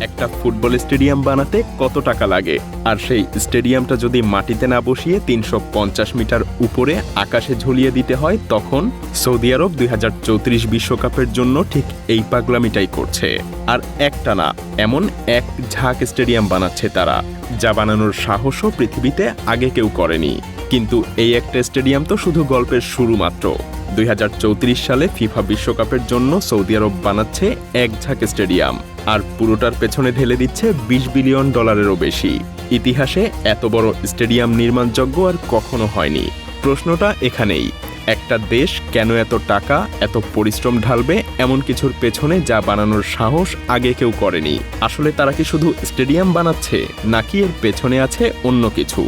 একটা football stadium বানাতে কত টাকা লাগে, আর সেই স্টেডিয়ামটা যদি মাটিতে না বসিয়ে ৩৫০ মিটার উপরে আকাশে ঝুলিয়ে দিতে হয়, তখন সৌদি আরব ২০৩৪ বিশ্বকাপের জন্য ঠিক এই পাগলামিটাই করছে। আর একটা না, এমন এক ঝাঁক স্টেডিয়াম বানাচ্ছে তারা, যা বানানোর সাহসও পৃথিবীতে আগে কেউ করেনি। কিন্তু এই একটা স্টেডিয়াম তো শুধু গল্পের শুরু মাত্র। ২০৩৪ সালে ফিফা বিশ্বকাপের জন্য সৌদি আরব বানাচ্ছে এক ঝাঁক স্টেডিয়াম, আর পুরোটার পেছনে ঢেলে দিচ্ছে $২০ বিলিয়ন বেশি। ইতিহাসে এত বড় স্টেডিয়াম নির্মাণযোগ্য আর কখনো হয়নি। প্রশ্নটা এখানেই, একটা দেশ কেন এত টাকা, এত পরিশ্রম ঢালবে এমন কিছুর পেছনে যা বানানোর সাহস আগে কেউ করেনি? আসলে তারা কি শুধু স্টেডিয়াম বানাচ্ছে, নাকি এর পেছনে আছে অন্য কিছু?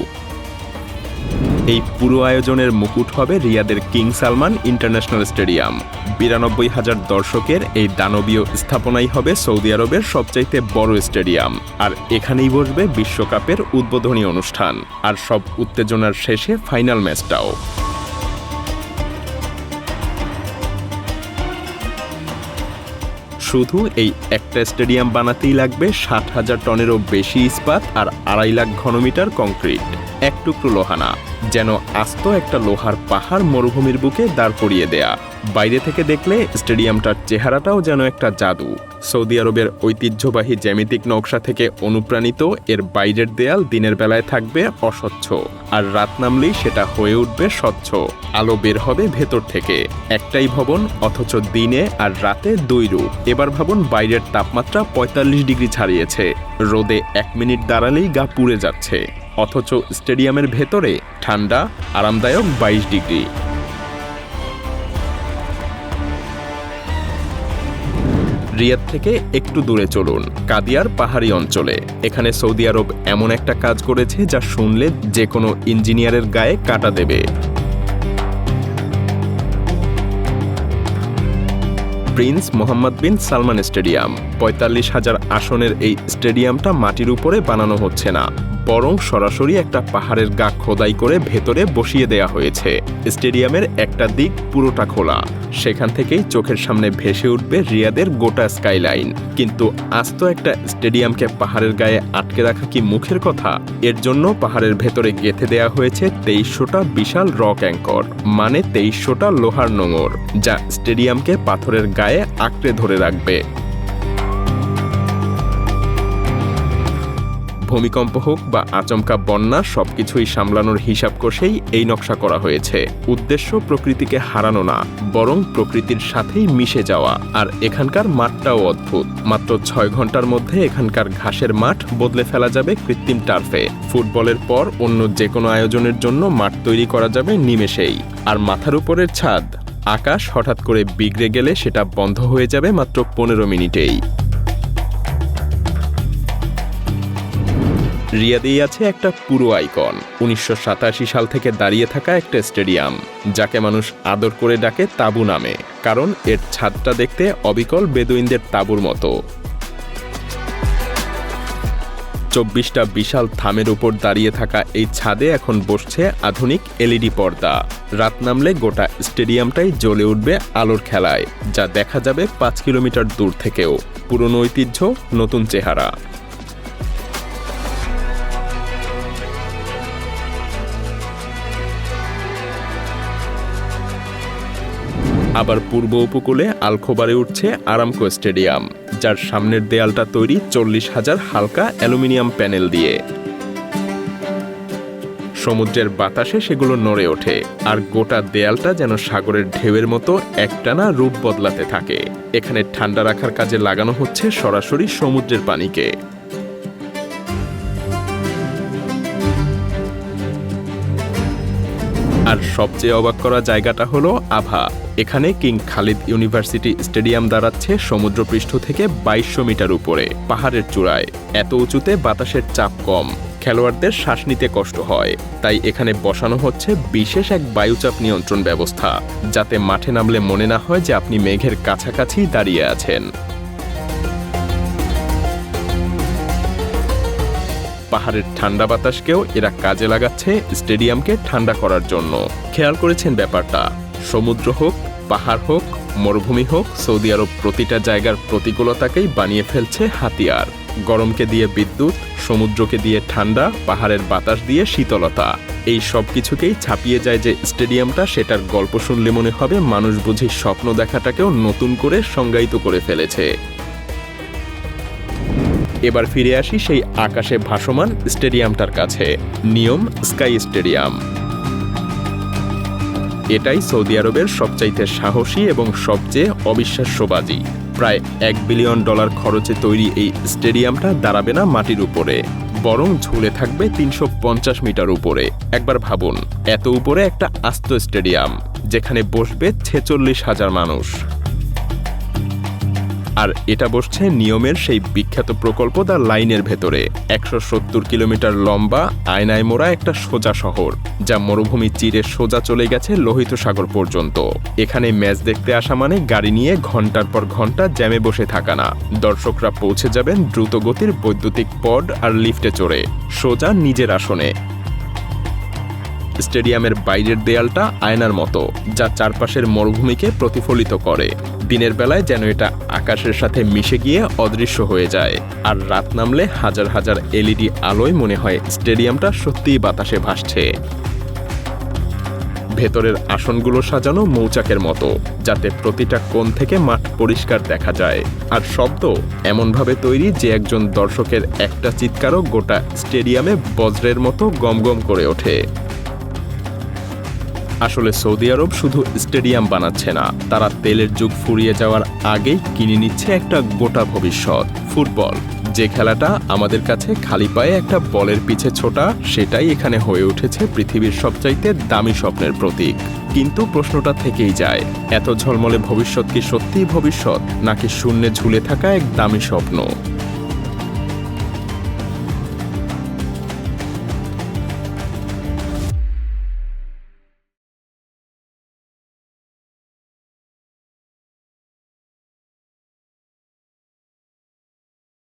এই পুরো আয়োজনের মুকুট হবে রিয়াদের কিং সালমান ইন্টারন্যাশনাল স্টেডিয়াম। ৯২,০০০ দর্শকের এই দানবীয় স্থাপনাই হবে সৌদি আরবের সবচাইতে বড় স্টেডিয়াম, আর এখানেই বসবে বিশ্বকাপের উদ্বোধনী অনুষ্ঠান, আর সব উত্তেজনার শেষে ফাইনাল ম্যাচটাও। শুধু এই একটা স্টেডিয়াম বানাতেই লাগবে ৬০,০০০ টনেরও বেশি ইস্পাত আর ২.৫ লাখ ঘনমিটার কংক্রিট। এক টুকরো লোহানা, যেন আস্ত একটা লোহার পাহাড় মরুভূমির বুকে দাঁড় করিয়ে দেয়া। বাইরে থেকে দেখলে স্টেডিয়ামটার চেহারাটাও যেন একটা জাদু। সৌদি আরবের ঐতিহ্যবাহী জ্যামিতিক নকশা থেকে অনুপ্রাণিত এর বাইরের দেয়াল দিনের বেলায় থাকবে অস্বচ্ছ, আর রাত নামলেই সেটা হয়ে উঠবে স্বচ্ছ। আলো বের হবে ভেতর থেকে। একটাই ভবন, অথচ দিনে আর রাতে দুই রূপ। এবার ভাবুন, বাইরের তাপমাত্রা ৪৫ ডিগ্রি ছাড়িয়েছে, রোদে ১ মিনিট দাঁড়ালেই গা পুড়ে যাচ্ছে, অথচ স্টেডিয়ামের ভেতরে ঠান্ডা আরামদায়ক ২২ ডিগ্রি। রিয়াদ থেকে একটু দূরে চলুন, কাদিয়ার পাহাড়ি অঞ্চলে। এখানে সৌদি আরব এমন একটা কাজ করেছে যা শুনলে যে কোনো ইঞ্জিনিয়ারের গায়ে কাঁটা দেবে। প্রিন্স মোহাম্মদ বিন সালমান স্টেডিয়াম। ৪৫,০০০ আসনের এই স্টেডিয়ামটা মাটির উপরে বানানো হচ্ছে না, বরং সরাসরি একটা পাহাড়ের গা খোদাই করে ভেতরে বসিয়ে দেয়া হয়েছে। স্টেডিয়ামের একটা দিক পুরোটা খোলা, সেখান থেকেই চোখের সামনে ভেসে উঠবে রিয়াদের গোটা স্কাইলাইন। কিন্তু আস্ত একটা স্টেডিয়ামকে পাহাড়ের গায়ে আটকে রাখা কি মুখের কথা? এর জন্য পাহাড়ের ভেতরে গেঁথে দেয়া হয়েছে ২৩০০টা বিশাল রক অ্যাঙ্কর, মানে ২৩০০টা লোহার নোঙর, যা স্টেডিয়ামকে পাথরের গায়ে আঁকড়ে ধরে রাখবে। ভূমিকম্প হোক বা আচমকা বন্যা, সবকিছুই সামলানোর হিসাব কষেই এই নকশা করা হয়েছে। উদ্দেশ্য প্রকৃতিকে হারানো না, বরং প্রকৃতির সাথেই মিশে যাওয়া। আর এখানকার মাঠটাও অদ্ভুত। মাত্র ৬ ঘন্টার মধ্যে এখানকার ঘাসের মাঠ বদলে ফেলা যাবে কৃত্রিম টার্ফে। ফুটবলের পর অন্য যে কোনো আয়োজনের জন্য মাঠ তৈরি করা যাবে নিমেষেই। আর মাথার উপরের ছাদ, আকাশ হঠাৎ করে বিগড়ে গেলে সেটা বন্ধ হয়ে যাবে মাত্র ১৫ মিনিটেই। রিয়াদেই আছে একটা পুরো আইকন, ১৯৮৭ সাল থেকে দাঁড়িয়ে থাকা একটা স্টেডিয়াম, যাকে মানুষ আদর করে ডাকে তাঁবু নামে, কারণ এর ছাদটা দেখতে অবিকল বেদুইনদের তাঁবুর মতো। ২৪টা বিশাল থামের উপর দাঁড়িয়ে থাকা এই ছাদে এখন বসছে আধুনিক এলইডি পর্দা। রাত নামলে গোটা স্টেডিয়ামটাই জ্বলে উঠবে আলোর খেলায়, যা দেখা যাবে ৫ কিলোমিটার দূর থেকেও। পুরনো ঐতিহ্য, নতুন চেহারা। আবার পূর্ব উপকূলে আলখোবারে উঠছে আরামকো স্টেডিয়াম, যার সামনের দেয়ালটা তৈরি ৪০,০০০ হালকা অ্যালুমিনিয়াম প্যানেল দিয়ে। সমুদ্রের বাতাসে সেগুলো নড়ে ওঠে, আর গোটা দেয়ালটা যেন সাগরের ঢেউয়ের মতো একটানা রূপ বদলাতে থাকে। এখানে ঠান্ডা রাখার কাজে লাগানো হচ্ছে সরাসরি সমুদ্রের পানিকে। আর সবচেয়ে অবাক করা জায়গাটা হলো আভা। এখানে কিং খালিদ ইউনিভার্সিটি স্টেডিয়াম দাঁড়াচ্ছে সমুদ্রপৃষ্ঠ থেকে ২২০০ মিটার উপরে, পাহাড়ের চূড়ায়। এত উঁচুতে বাতাসের চাপ কম, খেলোয়াড়দের শ্বাস নিতে কষ্ট হয়। তাই এখানে বসানো হচ্ছে বিশেষ এক বায়ুচাপ নিয়ন্ত্রণ ব্যবস্থা, যাতে মাঠে নামলে মনে না হয় যে আপনি মেঘের কাছাকাছি দাঁড়িয়ে আছেন। পাহাড়ের ঠান্ডা বাতাসকেও এরা কাজে লাগাচ্ছে স্টেডিয়ামকে ঠান্ডা করার জন্য। খেয়াল করেছেন ব্যাপারটা? সমুদ্র হোক, পাহাড় হোক, মরুভূমি হোক, সৌদি আরব প্রতিটা জায়গার প্রতিকূলতাকেই বানিয়ে ফেলছে হাতিয়ার। গরমকে দিয়ে বিদ্যুৎ, সমুদ্রকে দিয়ে ঠান্ডা, পাহাড়ের বাতাস দিয়ে শীতলতা, এই সব কিছুকেই ছাপিয়ে যায় যে স্টেডিয়ামটা, সেটার গল্প শুনলে মনে হবে মানুষ বুঝি স্বপ্ন দেখাটাকেও নতুন করে সংজ্ঞায়িত করে ফেলেছে। এবার ফিরে আসি সেই আকাশে ভাসমান স্টেডিয়ামটার কাছে, নিয়ম স্কাই স্টেডিয়াম। এটাই সৌদি আরবের সবচাইতে সাহসী এবং সবচেয়ে অবিশ্বাস্যবাজি। প্রায় $1 বিলিয়ন খরচে তৈরি এই স্টেডিয়ামটা দাঁড়াবে না মাটির উপরে, বরং ঝুলে থাকবে 350 মিটার উপরে। একবার ভাবুন, এত উপরে একটা আস্ত স্টেডিয়াম, যেখানে বসবে 46,000 মানুষ। আর এটা বসছে নিয়মের সেই বিখ্যাত প্রকল্প দ্য লাইনের ভেতরে, 170 কিলোমিটার লম্বা আয়নায় মোড়া একটা সোজা শহর, যা মরুভূমি চিরে সোজা চলে গেছে লোহিত সাগর পর্যন্ত। এখানে ম্যাচ দেখতে আসা মানে গাড়ি নিয়ে ঘন্টার পর ঘন্টা জ্যামে বসে থাকা না, দর্শকরা পৌঁছে যাবেন দ্রুতগতির বৈদ্যুতিক পড আর লিফটে চড়ে সোজা নিজের আসনে। স্টেডিয়ামের বাইরের দেয়ালটা আয়নার মতো, যা চারপাশের মরুভূমিকে প্রতিফলিত করে। দিনের বেলায় যেন এটা আকাশের সাথে মিশে গিয়ে অদৃশ্য হয়ে যায়, আর রাত নামলে হাজার হাজার এলইডি আলোয় মনে হয় স্টেডিয়ামটা সত্যিই বাতাসে ভাসছে। ভেতরের আসনগুলো সাজানো মৌচাকের মতো, যাতে প্রতিটা কোণ থেকে মাঠ পরিষ্কার দেখা যায়। আর শব্দ এমনভাবে তৈরি যে একজন দর্শকের একটা চিৎকারও গোটা স্টেডিয়ামে বজ্রের মতো গমগম করে ওঠে। আসলে সৌদি আরব শুধু স্টেডিয়াম বানাচ্ছে না, তারা তেলের যুগ ফুরিয়ে যাওয়ার আগেই কিনে নিচ্ছে একটা গোটা ভবিষ্যৎ, ফুটবল। যে খেলাটা আমাদের কাছে খালি পায়ে একটা বলের পিছে ছোটা, সেটাই এখানে হয়ে উঠেছে পৃথিবীর সবচাইতে দামি স্বপ্নের প্রতীক। কিন্তু প্রশ্নটা থেকেই যায়, এত ঝলমলে ভবিষ্যৎ কি সত্যিই ভবিষ্যৎ, নাকি শূন্যে ঝুলে থাকা এক দামি স্বপ্ন?